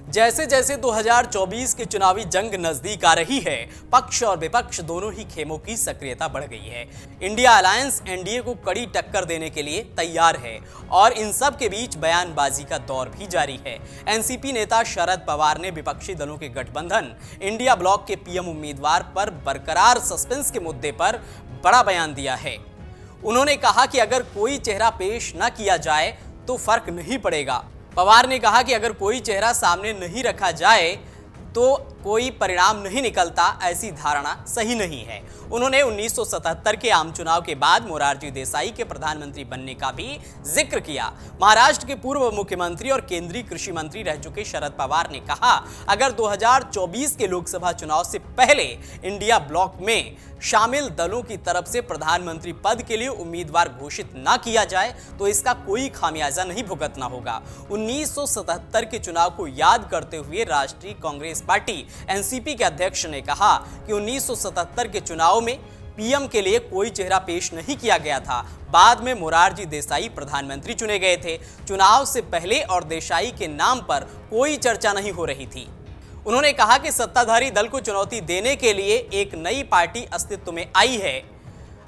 जैसे जैसे 2024 की चुनावी जंग नजदीक आ रही है, पक्ष और विपक्ष दोनों ही खेमों की सक्रियता बढ़ गई है। इंडिया अलायंस एनडीए को कड़ी टक्कर देने के लिए तैयार है और इन सब के बीच बयानबाजी का दौर भी जारी है। एनसीपी नेता शरद पवार ने विपक्षी दलों के गठबंधन इंडिया ब्लॉक के पीएम उम्मीदवार पर बरकरार सस्पेंस के मुद्दे पर बड़ा बयान दिया है। उन्होंने कहा कि अगर कोई चेहरा पेश न किया जाए तो फर्क नहीं पड़ेगा। पवार ने कहा कि अगर कोई चेहरा सामने नहीं रखा जाए तो कोई परिणाम नहीं निकलता, ऐसी धारणा सही नहीं है। उन्होंने 1977 के आम चुनाव के बाद मोरारजी देसाई के प्रधानमंत्री बनने का भी जिक्र किया। महाराष्ट्र के पूर्व मुख्यमंत्री और केंद्रीय कृषि मंत्री रह चुके शरद पवार ने कहा, अगर 2024 के लोकसभा चुनाव से पहले इंडिया ब्लॉक में शामिल दलों की तरफ से प्रधानमंत्री पद के लिए उम्मीदवार घोषित ना किया जाए तो इसका कोई खामियाजा नहीं भुगतना होगा। 1977 के चुनाव को याद करते हुए राष्ट्रीय कांग्रेस पार्टी एनसीपी के अध्यक्ष ने कहा कि 1977 के चुनाव में पीएम के लिए कोई चेहरा पेश नहीं किया गया था। बाद में मोरारजी देसाई प्रधानमंत्री चुने गए थे। चुनाव से पहले और देसाई के नाम पर कोई चर्चा नहीं हो रही थी। उन्होंने कहा कि सत्ताधारी दल को चुनौती देने के लिए एक नई पार्टी अस्तित्व में आई है।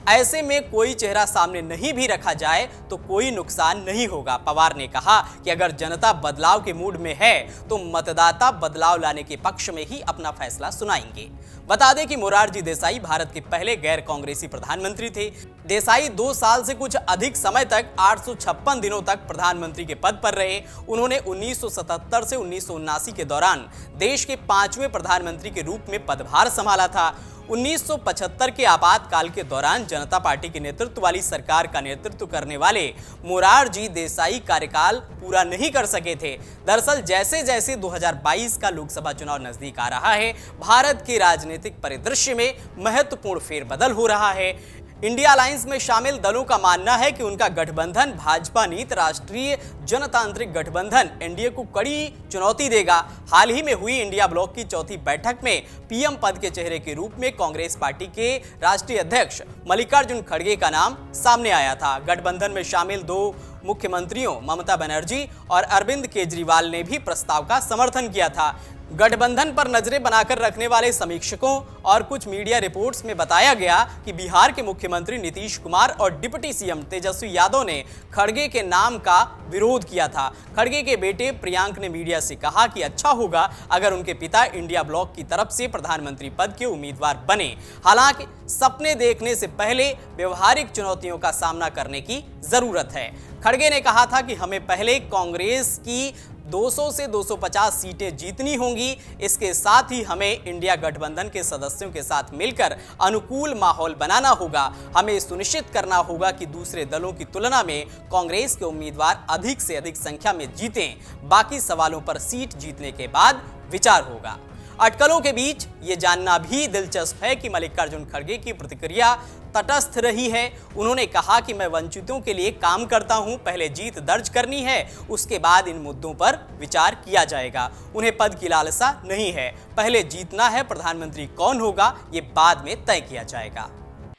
ऐसे में कोई चेहरा सामने नहीं भी रखा जाए तो कोई नुकसान नहीं होगा। पवार ने कहा कि अगर जनता बदलाव के मूड में है तो मतदाता बदलाव लाने के पक्ष में ही अपना फैसला सुनाएंगे। बता दें कि मोरारजी देसाई भारत के पहले गैर कांग्रेसी प्रधानमंत्री थे। देसाई 2 साल से कुछ अधिक समय तक 856 दिनों तक प्रधानमंत्री के पद पर रहे। उन्होंने 1977 से 1979 के दौरान देश के 5वें प्रधानमंत्री के रूप में पदभार संभाला था। 1975 के आपातकाल के दौरान जनता पार्टी के नेतृत्व वाली सरकार का नेतृत्व करने वाले मोरारजी देसाई कार्यकाल पूरा नहीं कर सके थे। दरअसल जैसे जैसे 2022 का लोकसभा चुनाव नजदीक आ रहा है, भारत के राजनीतिक परिदृश्य में महत्वपूर्ण फेरबदल हो रहा है। इंडिया अलायंस में शामिल दलों का मानना है कि उनका गठबंधन भाजपा नीत राष्ट्रीय जनतांत्रिक गठबंधन एनडीए को कड़ी चुनौती देगा। हाल ही में हुई इंडिया ब्लॉक की चौथी बैठक में पीएम पद के चेहरे के रूप में कांग्रेस पार्टी के राष्ट्रीय अध्यक्ष मल्लिकार्जुन खड़गे का नाम सामने आया था। गठबंधन में शामिल 2 मुख्यमंत्रियों ममता बनर्जी और अरविंद केजरीवाल ने भी प्रस्ताव का समर्थन किया था। गठबंधन पर नजरें बनाकर रखने वाले समीक्षकों और कुछ मीडिया रिपोर्ट्स में बताया गया कि बिहार के मुख्यमंत्री नीतीश कुमार और डिप्टी सीएम तेजस्वी यादव ने खड़गे के नाम का विरोध किया था। खड़गे के बेटे प्रियांक ने मीडिया से कहा कि अच्छा होगा अगर उनके पिता इंडिया ब्लॉक की तरफ से प्रधानमंत्री पद के उम्मीदवार बने। हालांकि सपने देखने से पहले व्यवहारिक चुनौतियों का सामना करने की जरूरत है। खड़गे ने कहा था कि हमें पहले कांग्रेस की 200 से 250 सीटें जीतनी होंगी। इसके साथ ही हमें इंडिया गठबंधन के सदस्यों के साथ मिलकर अनुकूल माहौल बनाना होगा। हमें सुनिश्चित करना होगा कि दूसरे दलों की तुलना में कांग्रेस के उम्मीदवार अधिक से अधिक संख्या में जीतें। बाकी सवालों पर सीट जीतने के बाद विचार होगा। अटकलों के बीच ये जानना भी दिलचस्प है कि मल्लिकार्जुन खड़गे की प्रतिक्रिया तटस्थ रही है। उन्होंने कहा कि मैं वंचितों के लिए काम करता हूं, पहले जीत दर्ज करनी है, उसके बाद इन मुद्दों पर विचार किया जाएगा। उन्हें पद की लालसा नहीं है, पहले जीतना है। प्रधानमंत्री कौन होगा ये बाद में तय किया जाएगा।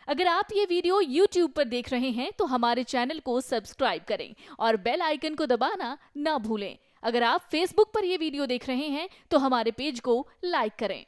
अगर आप ये वीडियो YouTube पर देख रहे हैं तो हमारे चैनल को सब्सक्राइब करें और बेल आइकन को दबाना ना भूलें। अगर आप Facebook पर ये वीडियो देख रहे हैं तो हमारे पेज को लाइक करें।